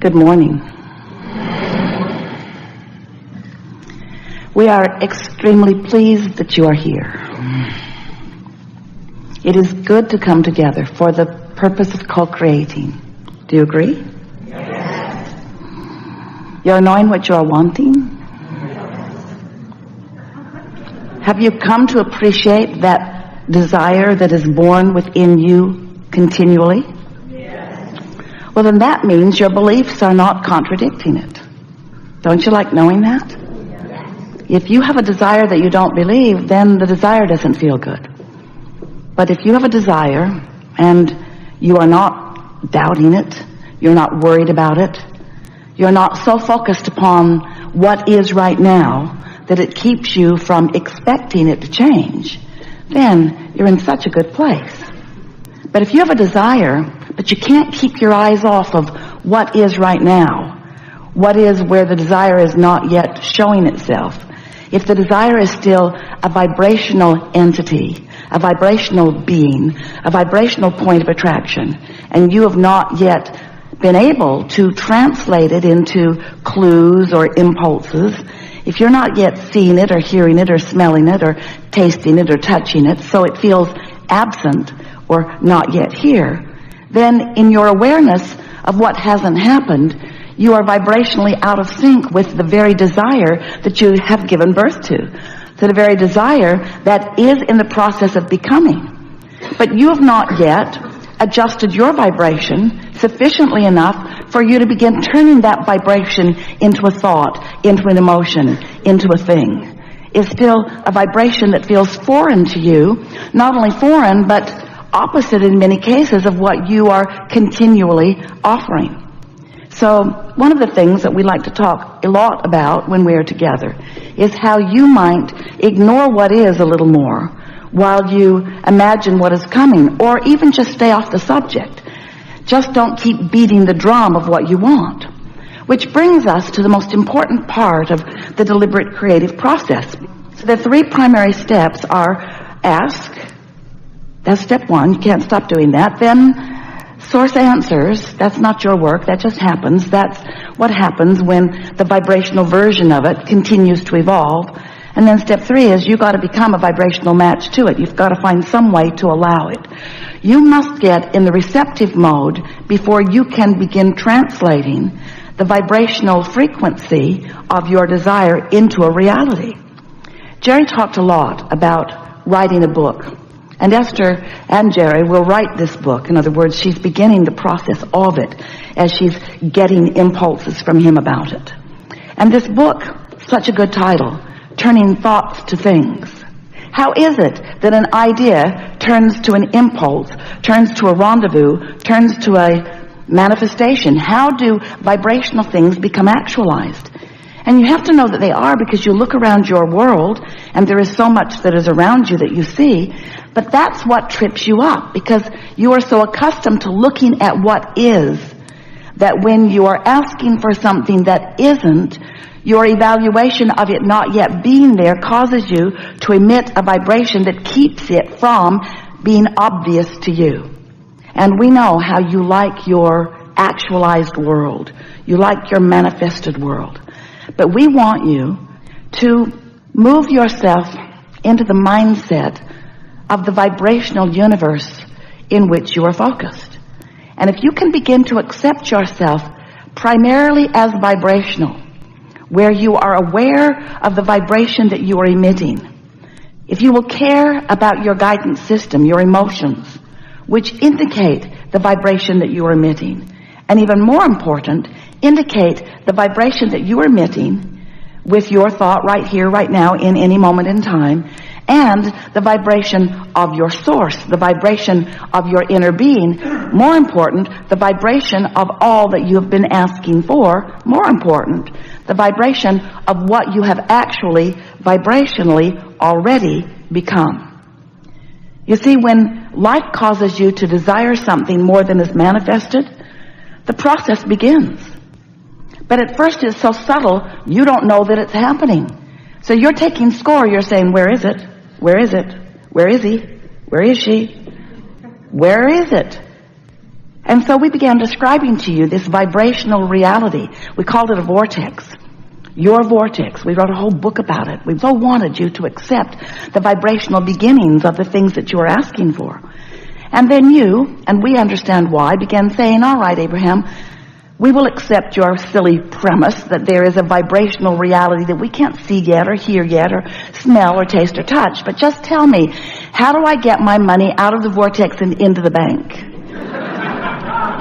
Good morning. We are extremely pleased that you are here. It is good to come together for the purpose of co-creating. Do you agree? Yes. You're knowing what you are wanting? Have you come to appreciate that desire that is born within you continually? Well, then that means your beliefs are not contradicting it. Don't you like knowing that? If you have a desire that you don't believe, then the desire doesn't feel good. But if you have a desire and you are not doubting it, you're not worried about it, you're not so focused upon what is right now that it keeps you from expecting it to change, then you're in such a good place. But if you have a desire, but you can't keep your eyes off of what is right now, what is where the desire is not yet showing itself. If the desire is still a vibrational entity, a vibrational being, a vibrational point of attraction, and you have not yet been able to translate it into clues or impulses, if you're not yet seeing it or hearing it or smelling it or tasting it or touching it, so it feels absent or not yet here, then in your awareness of what hasn't happened, you are vibrationally out of sync with the very desire that you have given birth to the very desire that is in the process of becoming. But you have not yet adjusted your vibration sufficiently enough for you to begin turning that vibration into a thought, into an emotion, into a thing. It's still a vibration that feels foreign to you, not only foreign, but opposite in many cases of what you are continually offering. So one of the things that we like to talk a lot about when we're together is how you might ignore what is a little more while you imagine what is coming, or even just stay off the subject. Just don't keep beating the drum of what you want. Which brings us to the most important part of the deliberate creative process. So the three primary steps are ask. That's step one. You can't stop doing that. Then source answers. That's not your work. That just happens. That's what happens when the vibrational version of it continues to evolve. And then step three is you got to become a vibrational match to it. You've got to find some way to allow it. You must get in the receptive mode before you can begin translating the vibrational frequency of your desire into a reality. Jerry talked a lot about writing a book. And Esther and Jerry will write this book. In other words, she's beginning the process of it as she's getting impulses from him about it. And this book, such a good title, Turning Thoughts to Things. How is it that an idea turns to an impulse, turns to a rendezvous, turns to a manifestation? How do vibrational things become actualized? And you have to know that they are, because you look around your world and there is so much that is around you that you see, but that's what trips you up, because you are so accustomed to looking at what is, that when you are asking for something that isn't, your evaluation of it not yet being there causes you to emit a vibration that keeps it from being obvious to you. And we know how you like your actualized world. You like your manifested world. But we want you to move yourself into the mindset of the vibrational universe in which you are focused. And if you can begin to accept yourself primarily as vibrational, where you are aware of the vibration that you are emitting, if you will care about your guidance system, your emotions, which indicate the vibration that you are emitting, and even more important, indicate the vibration that you are emitting with your thought right here, right now, in any moment in time, and the vibration of your source, the vibration of your inner being. More important, the vibration of all that you have been asking for. More important, the vibration of what you have actually vibrationally already become. You see, when life causes you to desire something more than is manifested, the process begins. But at first it's so subtle, you don't know that it's happening. So you're taking score. You're saying, where is it? Where is it? Where is he? Where is she? Where is it? And so we began describing to you this vibrational reality. We called it a vortex. Your vortex. We wrote a whole book about it. We so wanted you to accept the vibrational beginnings of the things that you were asking for. And then you, and we understand why, began saying, all right, Abraham, we will accept your silly premise that there is a vibrational reality that we can't see yet or hear yet or smell or taste or touch. But just tell me, how do I get my money out of the vortex and into the bank?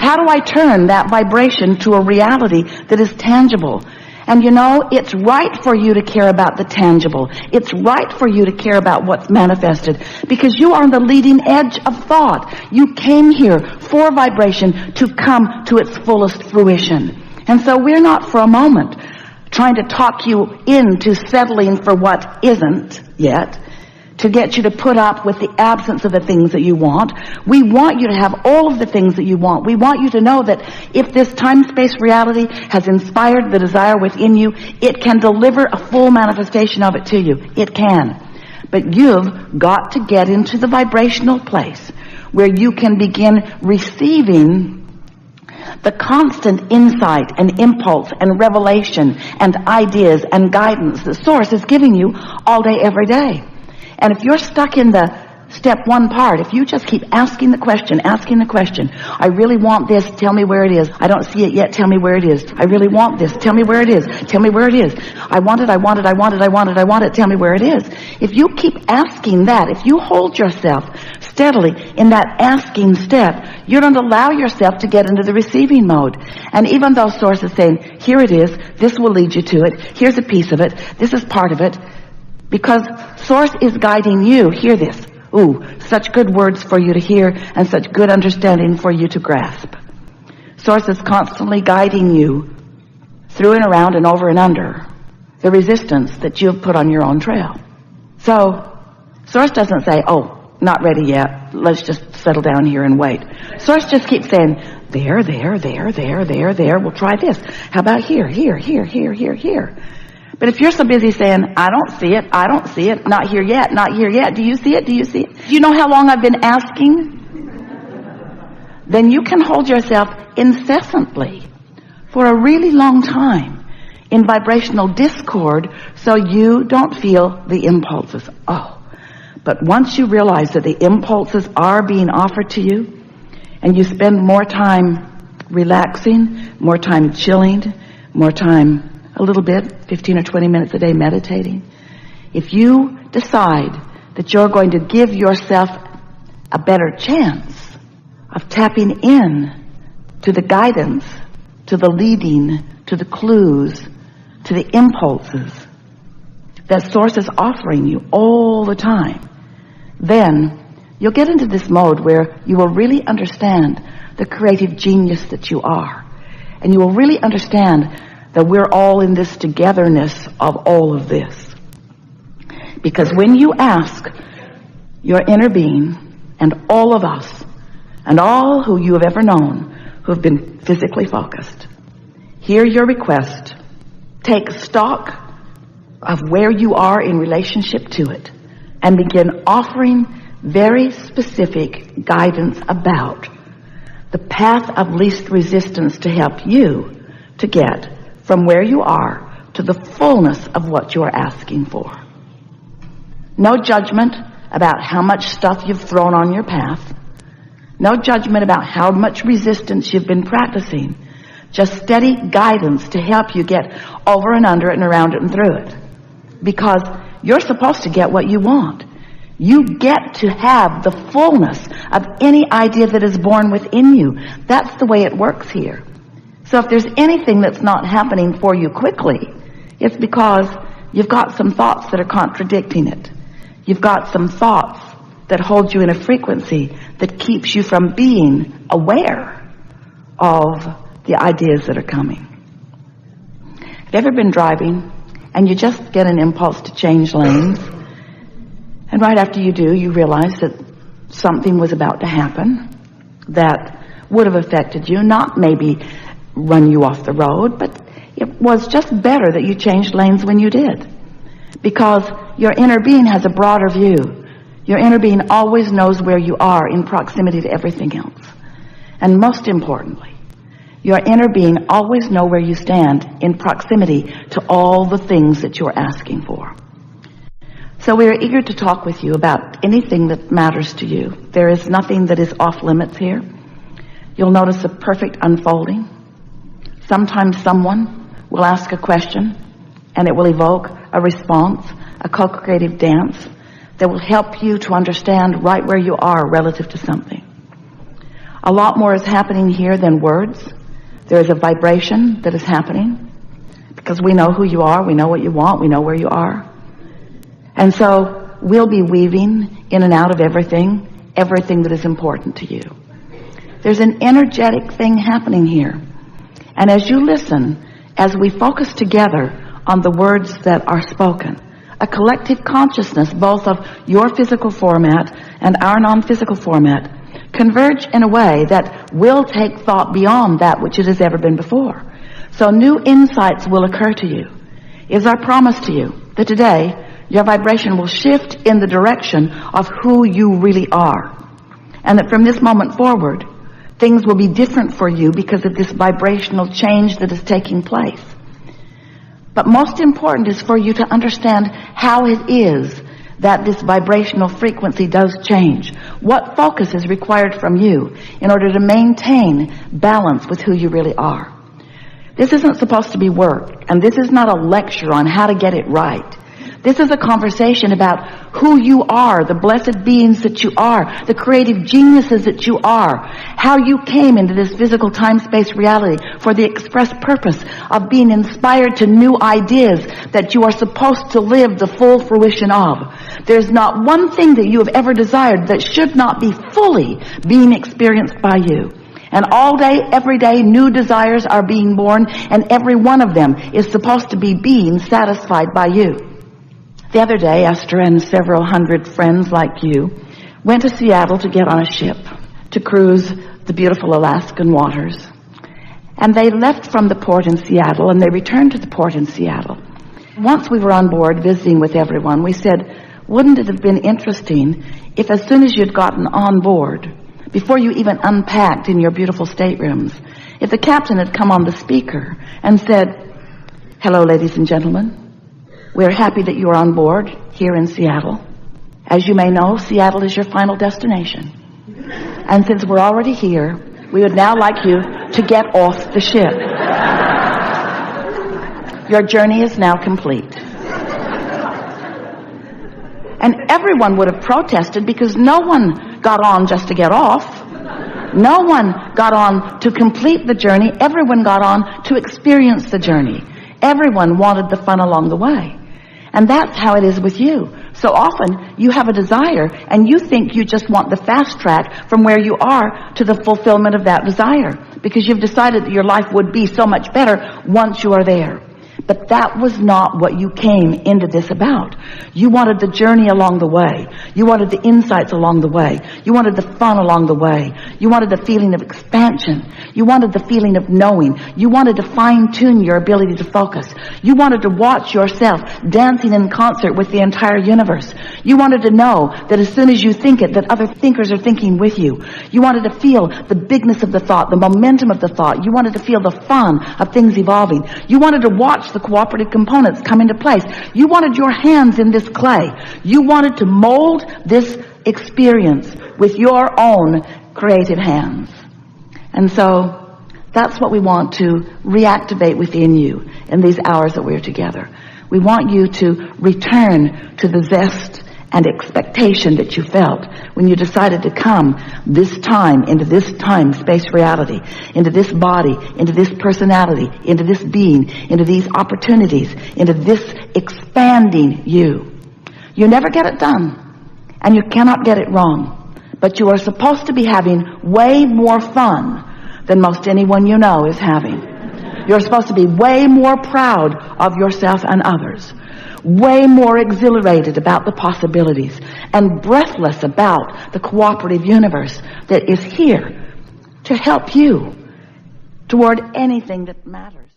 How do I turn that vibration to a reality that is tangible? And you know, it's right for you to care about the tangible. It's right for you to care about what's manifested because you are on the leading edge of thought. You came here for vibration to come to its fullest fruition. And so we're not for a moment trying to talk you into settling for what isn't yet, to get you to put up with the absence of the things that you want. We want you to have all of the things that you want. We want you to know that if this time-space reality has inspired the desire within you, it can deliver a full manifestation of it to you. It can. But you've got to get into the vibrational place where you can begin receiving the constant insight and impulse and revelation and ideas and guidance the Source is giving you all day, every day. And if you're stuck in the step one part, if you just keep asking the question, I really want this, tell me where it is. I don't see it yet, tell me where it is. I really want this, tell me where it is. Tell me where it is. I want it, tell me where it is. If you keep asking that, if you hold yourself steadily in that asking step, you don't allow yourself to get into the receiving mode. And even though Source is saying, here it is, this will lead you to it, here's a piece of it, this is part of it, because Source is guiding you. Hear this. Ooh, such good words for you to hear and such good understanding for you to grasp. Source is constantly guiding you through and around and over and under the resistance that you have put on your own trail. So, Source doesn't say, oh, not ready yet. Let's just settle down here and wait. Source just keeps saying, there. We'll try this. How about here? But if you're so busy saying, I don't see it, not here yet, do you see it? Do you know how long I've been asking? Then you can hold yourself incessantly for a really long time in vibrational discord so you don't feel the impulses. Oh, but once you realize that the impulses are being offered to you and you spend more time relaxing, more time chilling, more time a little bit, 15 or 20 minutes a day meditating. If you decide that you're going to give yourself a better chance of tapping in to the guidance, to the leading, to the clues, to the impulses that Source is offering you all the time, then you'll get into this mode where you will really understand the creative genius that you are. And you will really understand that we're all in this togetherness of all of this. Because when you ask your inner being and all of us and all who you have ever known who have been physically focused, hear your request, take stock of where you are in relationship to it, and begin offering very specific guidance about the path of least resistance to help you to get from where you are to the fullness of what you are asking for. No judgment about how much stuff you've thrown on your path. No judgment about how much resistance you've been practicing. Just steady guidance to help you get over and under it and around it and through it. Because you're supposed to get what you want. You get to have the fullness of any idea that is born within you. That's the way it works here. So if there's anything that's not happening for you quickly, it's because you've got some thoughts that are contradicting it. You've got some thoughts that hold you in a frequency that keeps you from being aware of the ideas that are coming. Have you ever been driving and you just get an impulse to change lanes, and right after you do, you realize that something was about to happen that would have affected you, not maybe run you off the road, but it was just better that you changed lanes when you did. Because your inner being has a broader view. Your inner being always knows where you are in proximity to everything else. And most importantly, your inner being always know where you stand in proximity to all the things that you're asking for. So we are eager to talk with you about anything that matters to you. There is nothing that is off limits here. You'll notice a perfect unfolding. Sometimes someone will ask a question and it will evoke a response, a co-creative dance that will help you to understand right where you are relative to something. A lot more is happening here than words. There is a vibration that is happening because we know who you are, we know what you want, we know where you are. And so we'll be weaving in and out of everything that is important to you. There's an energetic thing happening here. And as you listen, as we focus together on the words that are spoken, a collective consciousness, both of your physical format and our non-physical format, converge in a way that will take thought beyond that which it has ever been before. So new insights will occur to you. It is our promise to you that today your vibration will shift in the direction of who you really are. And that from this moment forward, things will be different for you because of this vibrational change that is taking place. But most important is for you to understand how it is that this vibrational frequency does change. What focus is required from you in order to maintain balance with who you really are. This isn't supposed to be work, and this is not a lecture on how to get it right. This is a conversation about who you are, the blessed beings that you are, the creative geniuses that you are, how you came into this physical time-space reality for the express purpose of being inspired to new ideas that you are supposed to live the full fruition of. There's not one thing that you have ever desired that should not be fully being experienced by you. And all day, every day, new desires are being born, and every one of them is supposed to be being satisfied by you. The other day, Esther and several hundred friends like you went to Seattle to get on a ship to cruise the beautiful Alaskan waters. And they left from the port in Seattle and they returned to the port in Seattle. Once we were on board visiting with everyone, we said, wouldn't it have been interesting if as soon as you'd gotten on board, before you even unpacked in your beautiful staterooms, if the captain had come on the speaker and said, hello, ladies and gentlemen. We're happy that you are on board here in Seattle. As you may know, Seattle is your final destination. And since we're already here, we would now like you to get off the ship. Your journey is now complete. And everyone would have protested because no one got on just to get off. No one got on to complete the journey. Everyone got on to experience the journey. Everyone wanted the fun along the way. And that's how it is with you. So often you have a desire and you think you just want the fast track from where you are to the fulfillment of that desire because you've decided that your life would be so much better once you are there. But that was not what you came into this about. You wanted the journey along the way. You wanted the insights along the way. You wanted the fun along the way. You wanted the feeling of expansion. You wanted the feeling of knowing. You wanted to fine-tune your ability to focus. You wanted to watch yourself dancing in concert with the entire universe. You wanted to know that as soon as you think it, that other thinkers are thinking with you. You wanted to feel the bigness of the thought, the momentum of the thought. You wanted to feel the fun of things evolving. You wanted to watch the cooperative components come into place. You wanted your hands in this clay. You wanted to mold this experience with your own creative hands. And so that's what we want to reactivate within you in these hours that we're together. We want you to return to the zest and expectation that you felt when you decided to come this time into this time-space reality, into this body, into this personality, into this being, into these opportunities, into this expanding you. You never get it done, and you cannot get it wrong, but you are supposed to be having way more fun than most anyone you know is having. You're supposed to be way more proud of yourself and others, way more exhilarated about the possibilities, and breathless about the cooperative universe that is here to help you toward anything that matters.